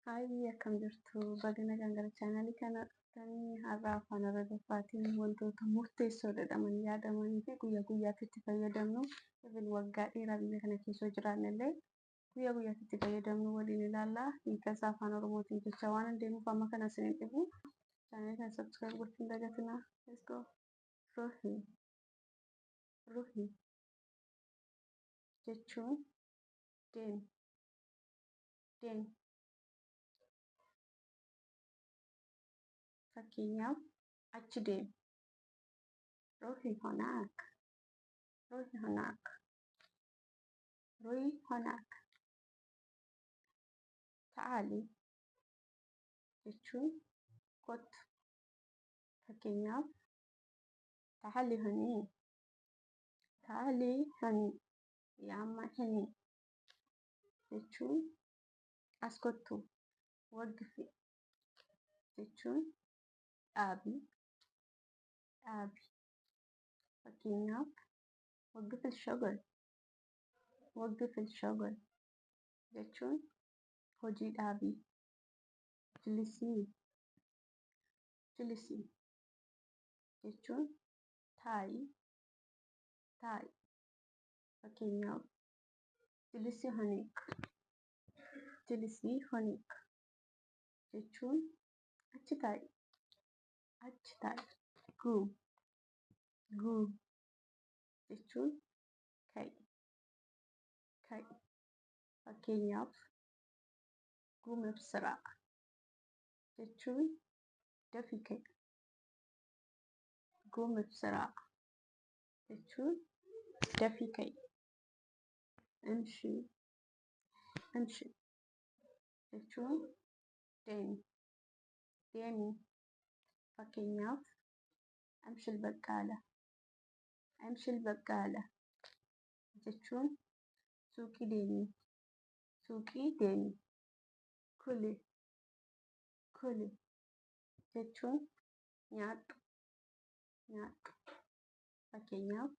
Hayi akkam jirtu bagana kan gara chaanalii kana dhuftanii har'a afaan Arabiffaatiin wantoota murteessoo jedhamanii yaadamanii fi guyyaa guyyaatti itti fayyadamnu waggaa dheeraa biyya kana keessa jiraannellee guyyaa guyyaatti itti fayyadamnu waliin ilaallaa. Hiika isaa afaan Oromootiin jecha waan hin deemuuf amma kana isin hin dhibu. Chaanalii kana subscribe gochuun hin dagatinaa. Let's go. Ruhii ruhii jechuun deemi deemi. Fakkeenyaaf achi deemi. Ruhii honaak. Ruhii honaak. Ruhii honaak. Ta'aalii jechuun kottu. Fakkeenyaaf ta'aalii honii. Ta'aalii honii. Yaamma honii jechuun as kottu. Waqfi jechuun dhaabii dhaabi. Fakkeenyaaf waqfil shogol. Waqfil shogol jechuun hojii dhaabii. Jilisii jilisii jechuun taa'ii taa'ii. Fakkeenyaaf jilisii honiik. Jilisii honiik jechuun achi taa'i achi taa'i. Guu guu jechuun ka'i ka'i. Fakkeenyaaf guuma ibsiraa jechuun dafii ka'i. Guuma ibsiraa jechuun dafii ka'i. Imshii imshii jechuun deemi deemii. Fakkeenyaaf amshil baqqaala. Amshil baqqaala jechuun suuqii deemii suuqii deemii. Kuli kuli jechuun nyaadhu nyaadhu. Fakkeenyaaf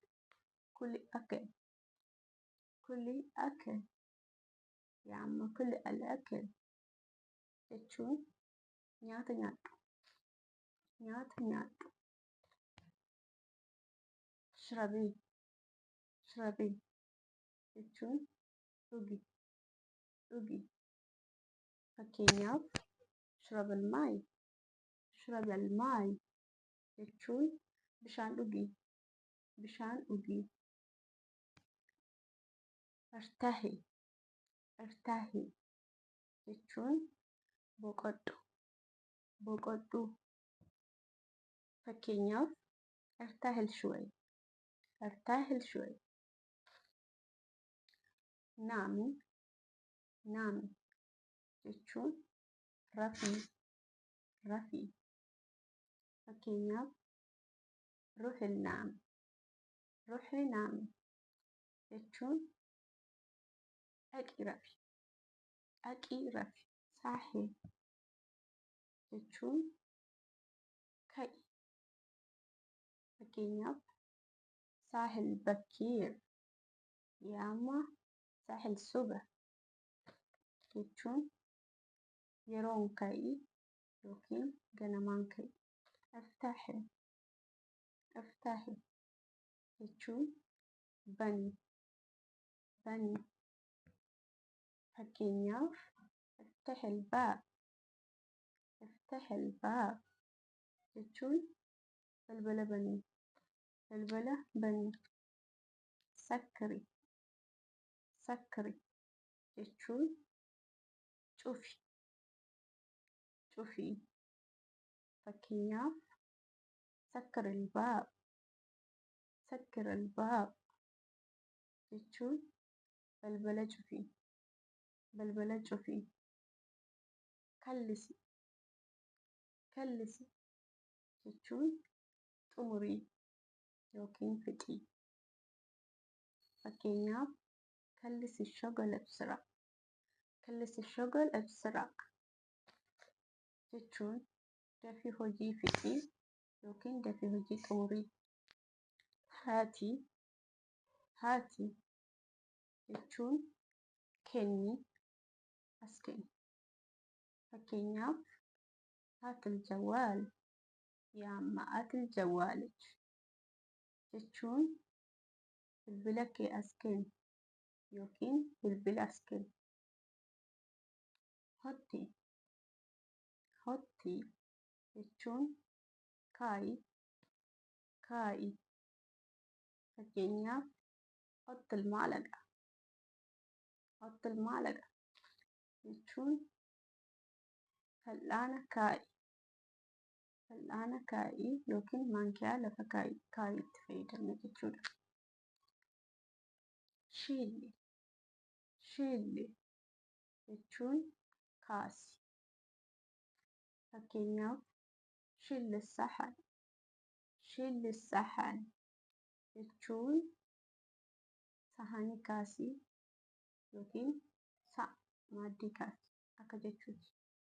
kuli akal kuli akal. Yaamma kuli al akal jechuun nyaata nyaadhu nyaata nyaadhu. Shirabii shirabii jechuun dhugi dhugi. Fakkeenyaaf shirabal maayi shirabal maayi jechuun bishaan dhugi bishaan dhugi. Irtaahii irtaahii jechuun boqodhu boqodhu. Fakkeenyaaf irtaahil shuway irtaahil shuway. Naami naami jechuun rafii rafii. Fakkeenyaaf ruhil naami ruhii naami jechuun dhaqii rafi dhaqii rafi. Saahil jechuun ka'i. Fakkeenyaaf saahil bakkiir. Yaamma saahil suba jechuun yeroon ka'ii yookiin ganamaan ka'i. Iftaahi iftaahi jechuun banii banii. Fakkeenyaaf iftahil baab iftahil baab jechuun balbala banii balbala banii. Sakkiri sakkiri jechuun cufi cufii. Fakkeenyaaf sakkiril baab sakkiril baab jechuun balbala cufii balbala cufii. Kallisi kallisi jechuun xumurii yookiin fixii. Fakkeenyaaf kallisi shogol ibsiraa kallisi shogol ibsiraa jechuun dafii hojii fixii yookiin dafii hojii xumurii. Haatii haatii jechuun kennii as kenni. fakkeenyaaf haatil jawaal yaamma atil jawaalech jechuun bilbila kee as kenni yookiin bilbila as kenni. Hotti jechuun kaa'i. Fakkeenyaaf hottil maalaqa jechuun fal'aana kaa'i yookiin maankiyaa lafa kaa'i itti fayyadamna jechuudha. Shiilli jechuun kaasi. Fakkeenyaaf shilli sahan jechuun sahanii kaasii yookiin maaddii kaasi akka jechuuti.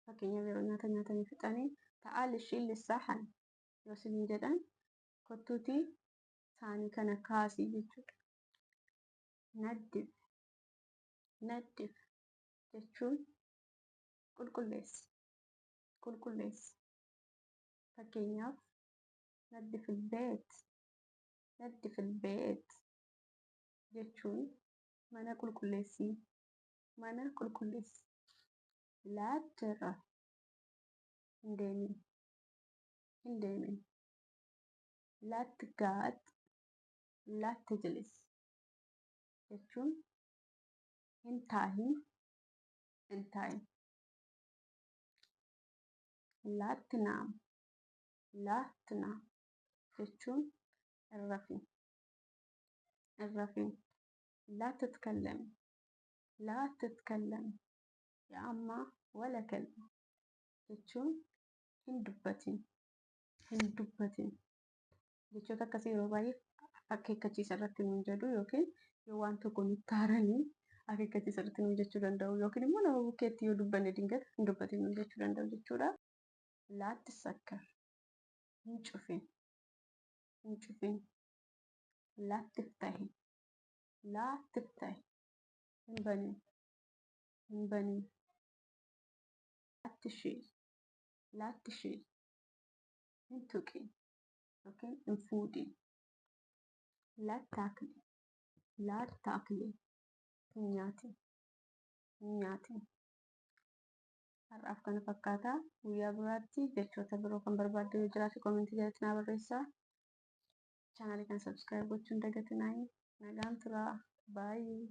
Fakkeenyaaf yeroo nyaata nyaatanii fixanii ta'aali shilli sahan yoo isiniin jedhan kottuutii saanii kana kaasii jechuudha. Naddif jechuun qulqulleessi. Fakkeenyaaf naddifil beet jechuun mana qulqulleessi. Laattirra hin deemin. Laattijilis jechuun hin taa'in. Laatinaam jechuun hin rafin. Laatitkallam yaamma wala kalbi jechuun hin dubbatin. Jechoota akkasii yeroo baay'ee akeekkachiisa irratti nuun jedhu yookiin yoo waan tokko nutti aaranii akeekkachiisa irratti nuun jechuu danda'u yookiin immoo nama bukkeetti yoo dubbanne dingata hin dubbatin nuun jechuu danda'u jechuudha. Laattisakkar hin cufin. Laattiftahi hin banin. Laattishil hin tuqin yookiin hin fuudhin. Laattaakli hin nyaatin. Har'aaf kana fakkaata. Guyyaa biraatti jechoota biroo kan barbaadde yoo jiraate koomentii jalatti naa barreessaa. Chaanaalii kana sabskiraayib gochuu hin dagatinaa. Nagaan turaa. Baay'ee.